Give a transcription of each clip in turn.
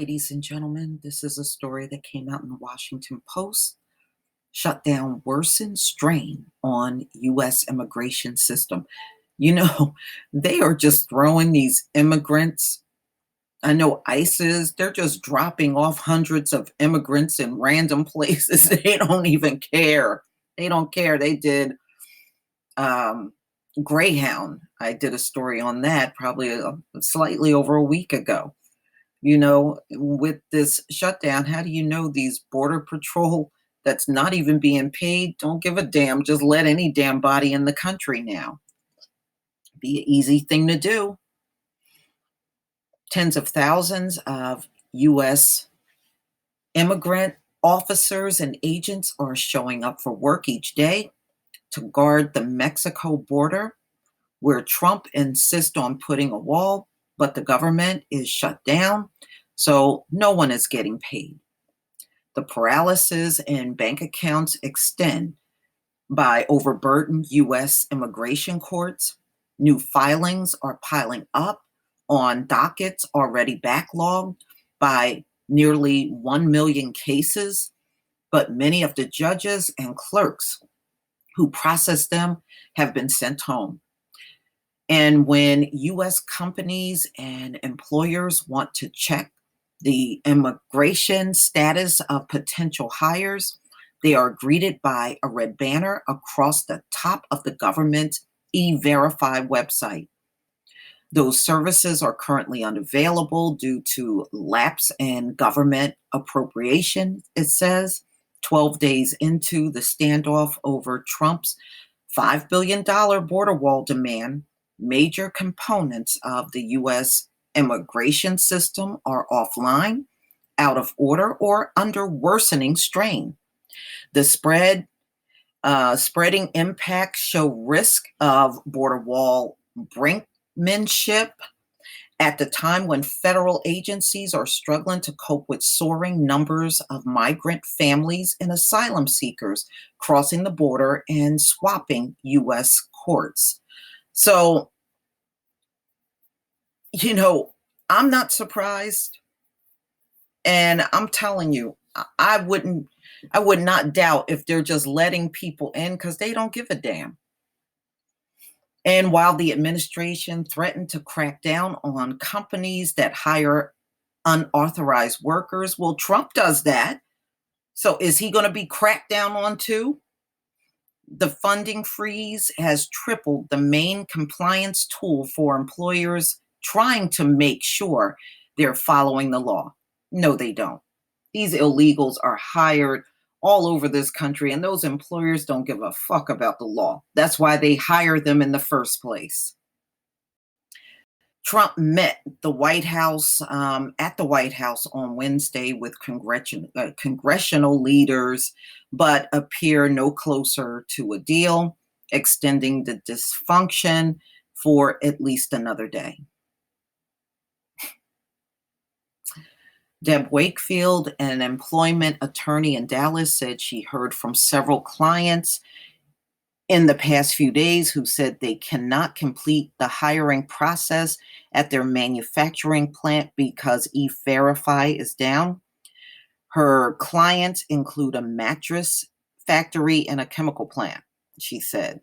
Ladies and gentlemen, this is a story that came out in the Washington Post. Shutdown worsens strain on U.S. immigration system. You know, they are just throwing these immigrants. I know they're just dropping off hundreds of immigrants in random places. They don't even care. They don't care. They did um, Greyhound. I did a story on that probably slightly over a week ago. With this shutdown, how do you know these border patrol that's not even being paid don't give a damn, just let any damn body in the country now? Be an easy thing to do. Tens of thousands of U.S. immigrant officers and agents are showing up for work each day to guard the Mexico border, where Trump insists on putting a wall, but the government is shut down, so no one is getting paid. The paralysis in bank accounts extend by overburdened U.S. immigration courts. New filings are piling up on dockets already backlogged by nearly 1 million cases, but many of the judges and clerks who process them have been sent home. And when U.S. companies and employers want to check the immigration status of potential hires, they are greeted by a red banner across the top of the government's E-Verify website. Those services are currently unavailable due to lapse in government appropriation, it says, 12 days into the standoff over Trump's $5 billion border wall demand. Major components of the U.S. immigration system are offline, out of order, or under worsening strain. The spreading impacts show risk of border wall brinkmanship at the time when federal agencies are struggling to cope with soaring numbers of migrant families and asylum seekers crossing the border and swapping U.S. courts. So, I'm not surprised. And I'm telling you, I would not doubt if they're just letting people in because they don't give a damn. And while the administration threatened to crack down on companies that hire unauthorized workers, well, Trump does that. So is he going to be cracked down on too? The funding freeze has tripled the main compliance tool for employers trying to make sure they're following the law. No, they don't. These illegals are hired all over this country, and those employers don't give a fuck about the law. That's why they hire them in the first place. Trump met the White House at the White House on Wednesday with congressional leaders, but appear no closer to a deal, extending the dysfunction for at least another day. Deb Wakefield, an employment attorney in Dallas, said she heard from several clients in the past few days who said they cannot complete the hiring process at their manufacturing plant because E-Verify is down. Her clients include a mattress factory and a chemical plant, she said,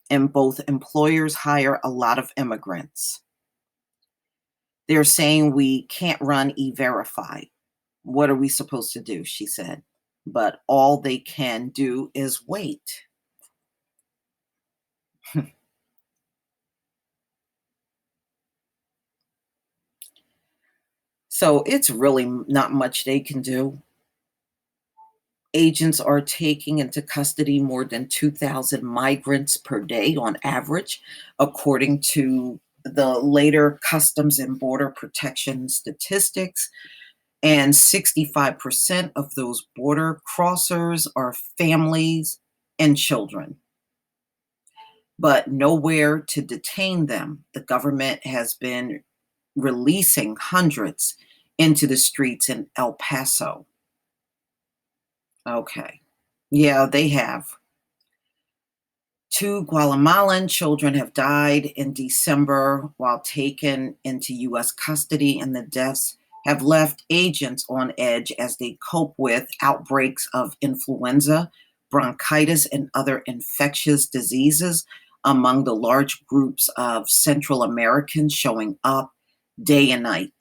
and both employers hire a lot of immigrants. They're saying we can't run E-Verify. What are we supposed to do? She said, but all they can do is wait. So it's really not much they can do. Agents are taking into custody more than 2,000 migrants per day on average, according to the later Customs and Border Protection statistics. And 65% of those border crossers are families and children. But nowhere to detain them. The government has been releasing hundreds into the streets in El Paso. Okay. Yeah, they have. 2 Guatemalan children have died in December while taken into U.S. custody, and the deaths have left agents on edge as they cope with outbreaks of influenza, bronchitis, and other infectious diseases among the large groups of Central Americans showing up day and night.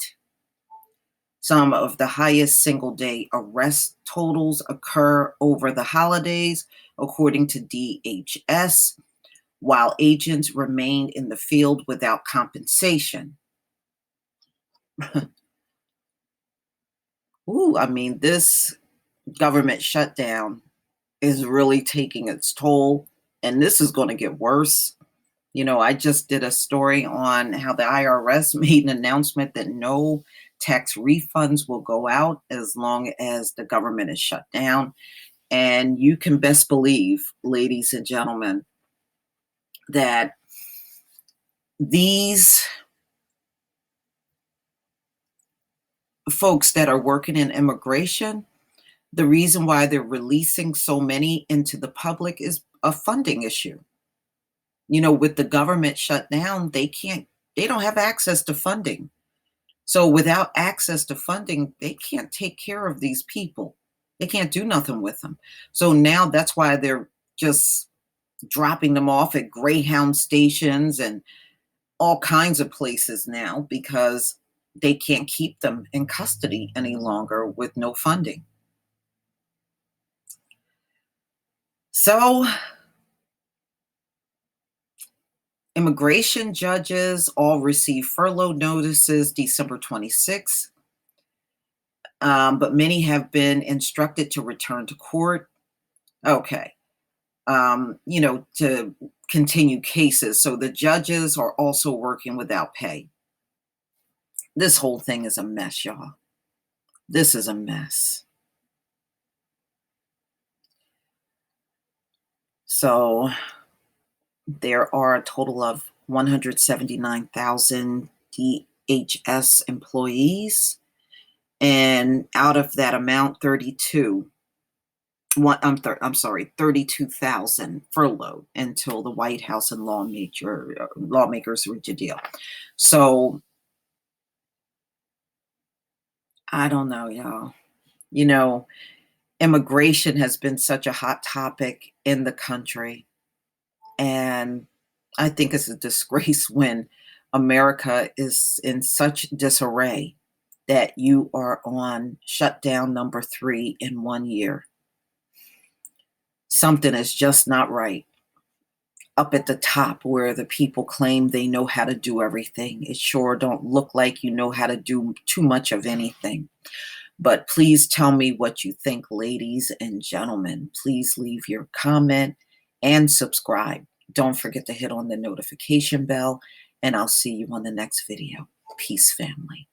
Some of the highest single day arrest totals occur over the holidays, according to DHS, while agents remained in the field without compensation. Ooh, I mean, this government shutdown is really taking its toll, and this is going to get worse. I just did a story on how the IRS made an announcement that no tax refunds will go out as long as the government is shut down. And you can best believe, ladies and gentlemen, that these folks that are working in immigration, the reason why they're releasing so many into the public is a funding issue. With the government shut down, they don't have access to funding. So without access to funding, they can't take care of these people. They can't do nothing with them. So now that's why they're just dropping them off at Greyhound stations and all kinds of places now because they can't keep them in custody any longer with no funding. So immigration judges all received furlough notices December 26th, but many have been instructed to return to court. Okay. To continue cases. So the judges are also working without pay. This whole thing is a mess, y'all. This is a mess. So there are a total of 179,000 DHS employees. And out of that amount, 32,000 furloughed until the White House and lawmakers reach a deal. So I don't know, y'all. Immigration has been such a hot topic in the country. And I think it's a disgrace when America is in such disarray that you are on shutdown number 3 in 1 year. Something is just not right. Up at the top where the people claim they know how to do everything, it sure don't look like you know how to do too much of anything. But please tell me what you think, ladies and gentlemen. Please leave your comment and subscribe. Don't forget to hit on the notification bell, and I'll see you on the next video. Peace, family.